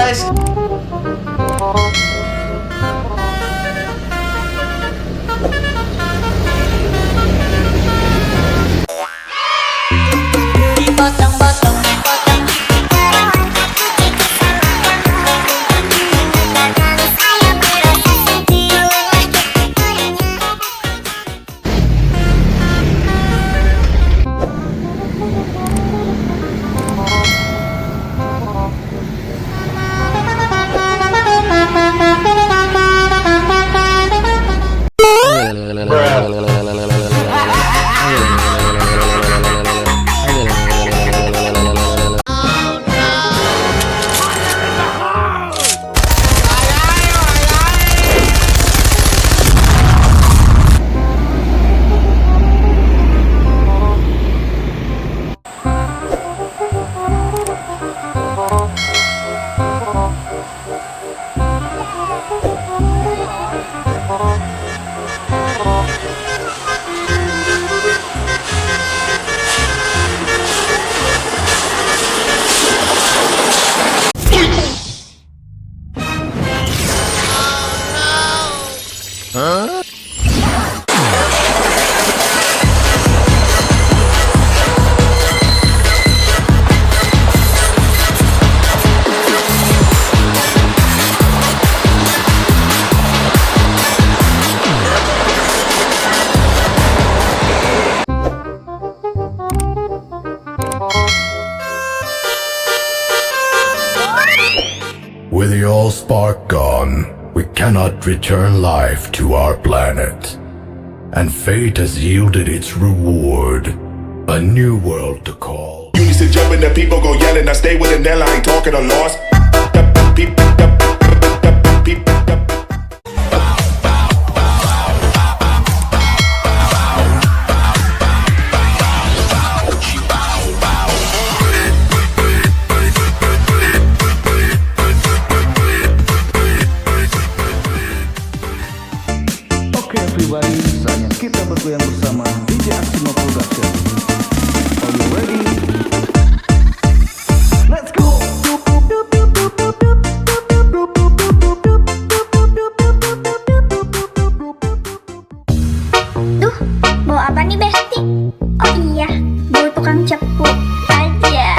guys. With the all-spark gone, we cannot return life to our planet. And fate has yielded its reward, a new world to call. You used to jump and the people go yelling. I stay with an L, I ain't talking a loss. Oke everybody, saatnya kita bergoyang bersama DJ Asli Production. Are you ready? Let's go! Duh, bawa apa nih Besti? Oh iya, bawa tukang cepu aja.